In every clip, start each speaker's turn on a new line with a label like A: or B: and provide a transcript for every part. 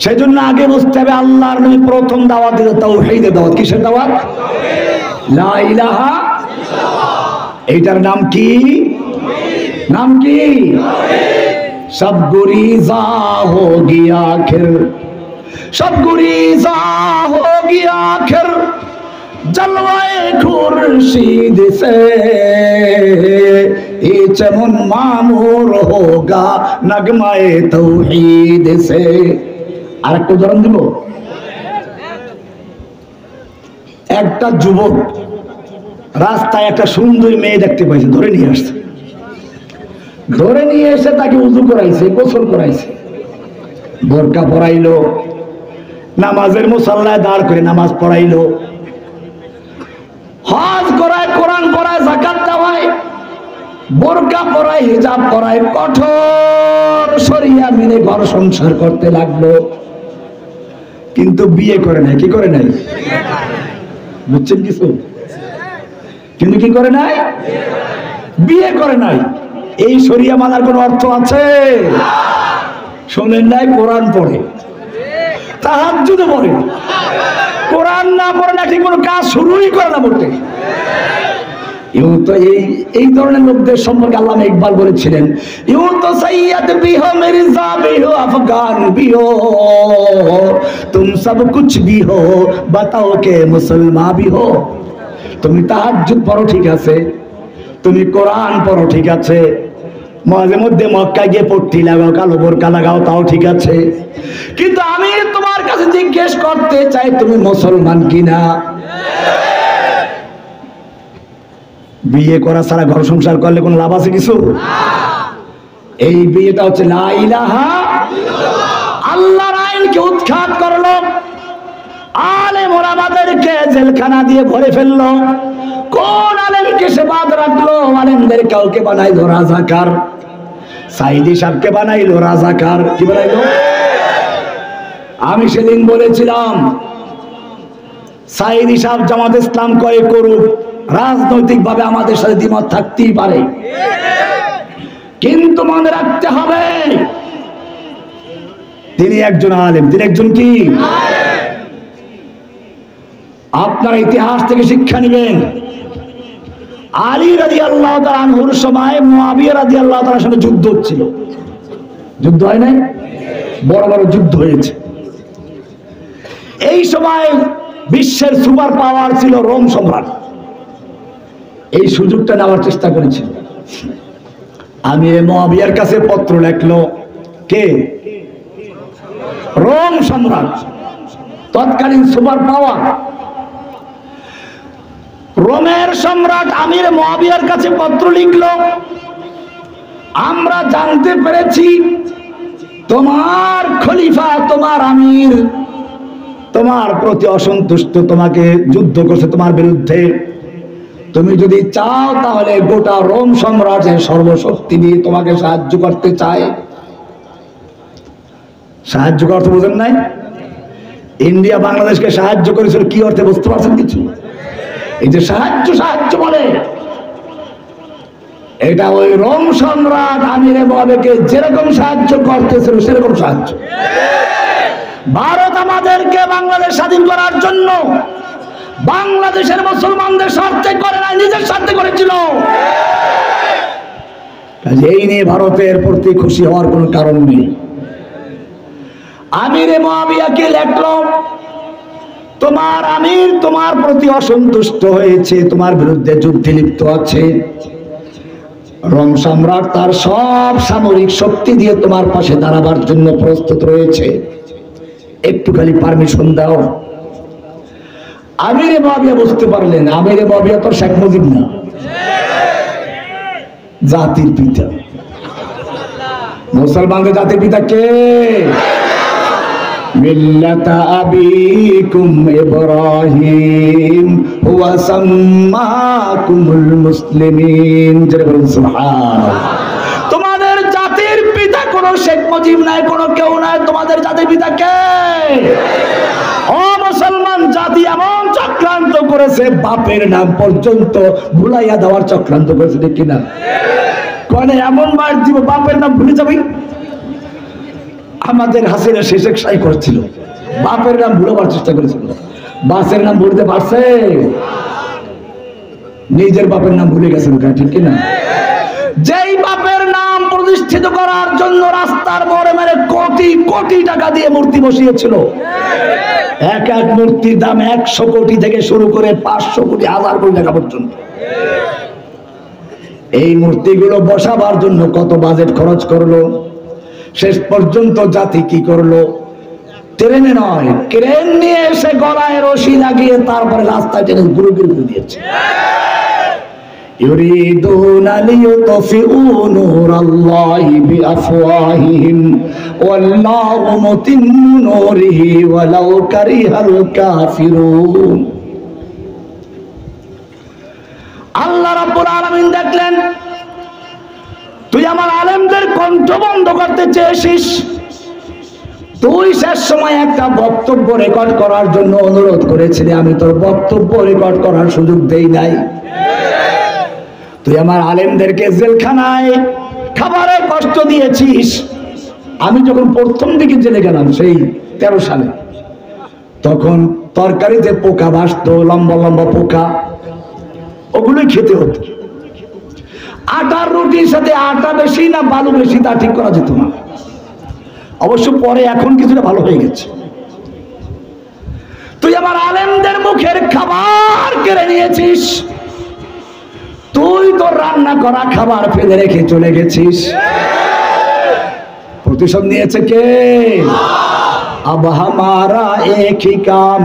A: সেজন্য আগে বুঝতে হবে আল্লাহর নবী প্রথম দাওয়াত দিল তাওহীদের দাওয়াত। কিসের দাওয়াত? লা ইলাহা ইল্লাল্লাহ। এইটার নাম কি? নাম কি? সব গুরিজা হো গিয়া আখির, সব গুরিজা হো গিয়া আখির জলওয়ায়ে খুরশিদ সে, এ চমন মামুর হোগা নগমায়ে তাওহীদ সে। আরেকটা উদাহরণ দিব। একটা যুবক রাস্তায় একটা সুন্দরী মেয়ে দেখতে পাইছে, ধরে নিয়ে আসছে। ধরে নিয়ে এসে তাকে উযু করাইছে, গোসল করাইছে, বোরকা পরাইলো, নামাজের মুসাল্লায় দাঁড় করে নামাজ পড়াইলো, হজ করায়, কোরআন পড়ায়, যাকাত দেওয়ায়, বোরকা পরায়, হিজাব পরায়, কঠোর শরিয়া মেনে ঘর সংসার করতে লাগলো। কিন্তু বিয়ে করে নাই। কি করে নাই? বুঝছেন কিছু? কিন্তু কি করে নাই? বিয়ে করে নাই। এই শরিয়া মানার কোন অর্থ আছে? শোনেন নাই? কোরআন পড়ে, তাহাজ্জুদে পড়ে, কোরআন না পড়ে নাকি কোনো কাজ শুরুই করে না পড়তে। এই ধরনের লোকদের সম্পর্কে আল্লামা ইকবাল বলেছিলেন, ইউ তো সৈয়দ বিহো মির্জা বিহো আফগান বিহো, তুম সব কুছ ভি হো বাতাও কে মুসলমান ভি হো। তুমি তাহাজ্জুদ পড়ো ঠিক আছে, তুমি কোরআন পড়ো ঠিক আছে, মাঝে মধ্যে মক্কা গিয়ে পট্টি লাগাও, কালো বোরকা লাগাও, তাও ঠিক আছে, কিন্তু আমি তোমার কাছে জিজ্ঞেস করতে চাই তুমি মুসলমান কিনা? বিয়ে করা ছাড়া ঘর সংসার করলে কোনো লাভ আছে কিছু? এই বিয়েটা হচ্ছে লা ইলাহা ইল্লাল্লাহ। আল্লাহর আইনকে উৎখাত করলো, আলেম ওলামাদেরকে জেলখানা দিয়ে ভরে ফেললো। কোন আলেমকে সে বাদ রাখলো? আলেমদের কাউকে বানাইলো রাজাকার। সাইদি সাহেবকে বানাইলো রাজাকার। কি বানাইলো? আমি সেদিন বলেছিলাম সাইদি সাহেব জামাত ইসলাম করে করুক, রাজনৈতিক ভাবে আমাদের সাথে দ্বিমত থাকতেই পারে, কিন্তু মনে রাখতে হবে তিনি একজন আলেম। তিনি একজন কি? আপনারা ইতিহাস থেকে শিক্ষা নেবেন। আলী রাদিয়াল্লাহু তাআলা আনহুর সময় মুয়াবিয়া রাদিয়াল্লাহু তাআলার সঙ্গে যুদ্ধ হচ্ছিল। যুদ্ধ হয় নাই? বড় বড় যুদ্ধ হয়েছে। এই সময় বিশ্বের সুপার পাওয়ার ছিল রোম সম্রাট। এই সুযোগটা নেওয়ার চেষ্টা করেছিল। আমির মুয়াবিয়ার কাছে পত্র লিখলো কে? রোম সম্রাট, তৎকালীন সুপার পাওয়ার। রোমের সম্রাট আমির মুয়াবিয়ার কাছে পত্র লিখলো, আমরা জানতে পেরেছি তোমার খলিফা, তোমার আমির তোমার প্রতি অসন্তুষ্ট, তোমাকে যুদ্ধ করছে তোমার বিরুদ্ধে। তুমি যদি চাও তাহলে গোটা রোম সম্রাটের সর্বশক্তি দিয়ে তোমাকে সাহায্য করতে চায়। সাহায্য করতে বোঝেন নাই? ইন্ডিয়া বাংলাদেশকে সাহায্য করেছিল কি অর্থে বুঝতে পারছেন কিছু? এই যে সাহায্য সাহায্য বলে, এটা ওই রোম সম্রাট আমির মুয়াবিয়াকে যেরকম সাহায্য করতেছিল সেরকম সাহায্য। ভারত আমাদেরকে বাংলাদেশ স্বাধীন করার জন্য বাংলাদেশের মুসলমানদের স্বার্থে করে নাই, নিজের স্বার্থে করেছিল। এই নিয়ে ভারতের প্রতি খুশি হওয়ার কোনো কারণ নেই। আমিরে মুয়াবিয়াকে লেখলো, তোমার আমির তোমার প্রতি অসন্তুষ্ট হয়েছে, তোমার বিরুদ্ধে যুদ্ধে লিপ্ত আছে। রোম সম্রাট তার সব সামরিক শক্তি দিয়ে তোমার পাশে দাঁড়াবার জন্য প্রস্তুত রয়েছে, একটু খালি পারমিশন দাও। আমিরে মুয়াবিয়া বুঝতে পারলেন আমিরে মুয়াবিয়া তো শেখ মুজিব না, জাতির পিতা। মুসলমানদের জাতির পিতা কে? মিল্লাতা আবিকুম ইব্রাহিম হুয়া সাম্মাকুমুল মুসলিমিন। জোরে বলুন সুবহানাল্লাহ। তোমাদের জাতির পিতা কোন শেখ মুজিব নাই, কোন কেউ নাই, তোমাদের জাতির পিতা কে? ও মুসলমান জাতি এমন চক্রান্ত করেছে, বাপের নাম পর্যন্ত ভুলাইয়া দেওয়ার চক্রান্ত করেছে, ঠিক কিনা? কনে এমন মার দিব বাপের নাম ভুলে যাবি। আমাদের হাসিনা শেষে সাই করেছিল, বাপের নাম ভুলবার চেষ্টা করেছিল, বাসের নাম ভুলতে পারছে? নিজের বাপের নাম ভুলে গেছেন, ঠিক কিনা? যেই বাপের নাম প্রতিষ্ঠিত করার জন্য রাস্তার মোড়ে মেরে কোটি কোটি টাকা দিয়ে মূর্তি বসিয়েছিল, এক এক মূর্তির দাম 100 কোটি থেকে শুরু করে 500 কোটি 1000 কোটি টাকা পর্যন্ত। এই মূর্তিগুলো বসাবার জন্য কত বাজেট খরচ করলো, শেষ পর্যন্ত জাতি কি করলো? ট্রেনে নয়, ক্রেন নিয়ে এসে গলায় রশি লাগিয়ে তারপরে রাস্তায় টেনে গুরু করে দিয়েছে। يريدون ليطفئوا نور الله بأفواههم والله متم نوره ولو كره الكافرون। আল্লাহ রাব্বুল আলামিন দেখলেন তুই আমার আলেমদের কণ্ঠ বন্ধ করতে চেয়েছিস, তুই শেষ সময় একটা বক্তব্য রেকর্ড করার জন্য অনুরোধ করেছিলি, আমি তোর বক্তব্য রেকর্ড করার সুযোগ দেই নাই। তুই আমার আলেমদেরকে জেলখানায় খাবারে কষ্ট দিয়েছিস। আমি যখন প্রথম দিকে জেলে গেলাম সেই 13 সালে, তখন তরকারিতে পোকা বাসতো, লম্বা লম্বা পোকা, ওগুলোই খেতে হতো। আটার রুটির সাথে আটা বেশি না বালু বেশি তা ঠিক করা যেত না, অবশ্য পরে এখন কিছুটা ভালো হয়ে গেছে। তুই আমার আলেমদের মুখের খাবার কেড়ে নিয়েছিস, তুই তোর রান্না করা খাবার ফেলে রেখে চলে গেছিস। প্রতিশোধ নিয়েছে কে? আব হামারা এক হি কাম।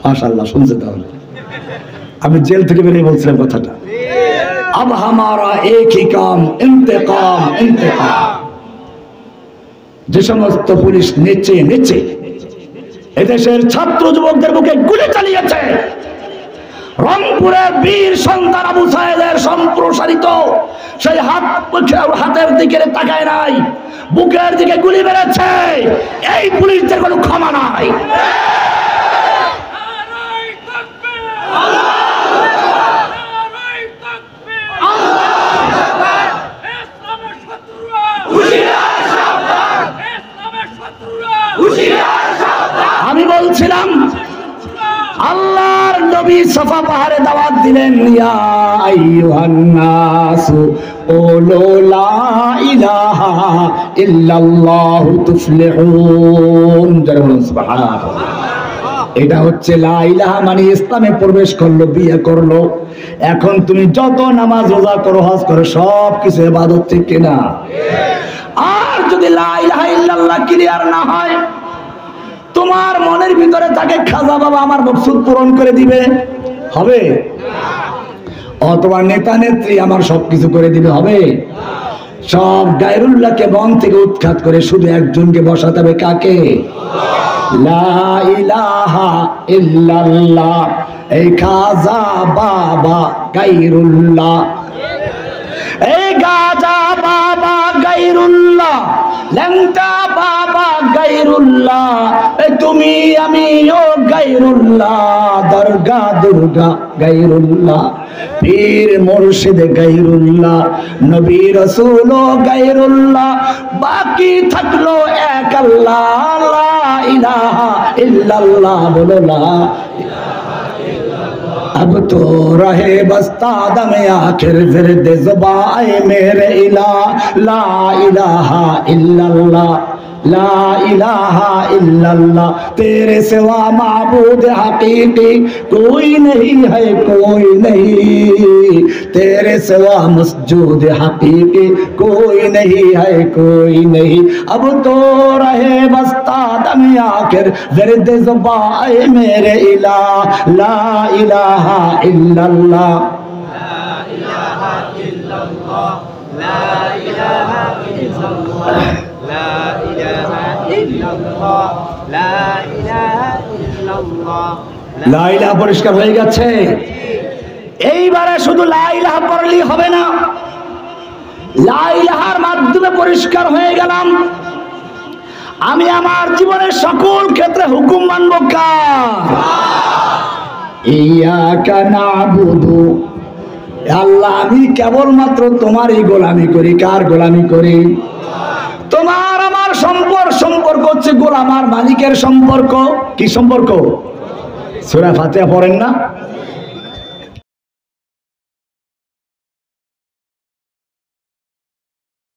A: মাশাআল্লাহ, শুনছে তাহলে? আমি জেল থেকে বেরিয়ে বলছিলাম কথাটা। আব হামারা এক হি কাম, ইন্তেকাম ইন্তেকাম। যে সমস্ত পুলিশ নেচে নেচে এদেশের ছাত্র যুবকদের মুখে গুলি চালিয়েছে, রংপুরের বীর সন্তান আবু সাহেদের সম্প্রসারিত সেই হাতের দিকে তাকায় নাই, বুকের দিকে গুলি মেরেছে, এই পুলিশদের কোনো ক্ষমা নাই। আমি বলছিলাম আল্লাহর নবী সাফা পাহাড়ে দাওয়াত দিলেন, ইয়া আইয়ুহান নাসু কুলু লা ইলাহা ইল্লাল্লাহু তুফলিহুন। সুবহানাল্লাহ। এটা হচ্ছে লা ইলাহা মানে ইসলামে প্রবেশ করলো, বিয়ে করলো। এখন তুমি যত নামাজ রোজা করো, হজ করো, সব কিছু ইবাদত, ঠিক কিনা? আর যদি লা ইলাহা ইল্লাল্লাহ ক্লিয়ার না হয়, তোমার মনের ভিতরে তাকে খাজা বাবা আমার মকসুদ পূরণ করে দিবে, হবে? অথবা নেতা নেত্রী আমার সবকিছু করে দিবে, হবে? সব গায়রুল্লাহকে মন থেকে উৎখাত করে শুধু একজনকে বসাতে হবে, কাকে? লা ইলাহা ইল্লাল্লাহ। এই খাজা বাবা গায়রুল্লাহ, এই গাজা বাবা গায়রুল্লাহ, ল্যাংটা বাবা গায়রুল্লাহ, তুমি আমিও গায়রুল্লাহ, দরগা দুর্গা গায়রুল্লাহ, পীর মুর্শিদ গায়রুল্লাহ, নবী রাসূল গায়রুল্লাহ, বাকি থাকলো এক আল্লাহ। লা ইলাহা ইল্লাল্লাহ, বলো লা। अब तो रहे बस्ता दम आखिर फिर ज़ुबान मेरे इला, ला इलाहा इल्लल्लाह, ला इलाहा इल्लल्लाह। तेरे सिवा माबूद हकीकी कोई नहीं है, कोई नहीं। तेरे सिवा मस्जूद हकीकी कोई नहीं है, कोई नहीं। अब तो रहे बस्ता दम आखिर ज़िर्द ज़ुबान मेरे इला, ला इलाहा इल्लल्लाह, ला इलाहा इल्लल्लाह, ला इलाहा इल्लल्लाह, ला इलाहा इल्लल्लाह, ला इलाहा इल्लल्लाह। লা ইলাহা পরিষ্কার হয়ে গেছে। এইবারে শুধু লা ইলাহা পড়লেই হবে না, লা ইলাহার মাধ্যমে পরিষ্কার হয়ে গেলাম আমি আমার জীবনের সকল ক্ষেত্রে হুকুম মানব কার? ইয়াকা নাবুদু, আল্লাহ আমি কেবলমাত্র তোমারই গোলামি করি। কার গোলামি করি? তোমার আমার সম্পর্ক হচ্ছে গোলাম আর মালিকের সম্পর্ক। কি সম্পর্ক? সূরা ফাতিহা পড়েন না?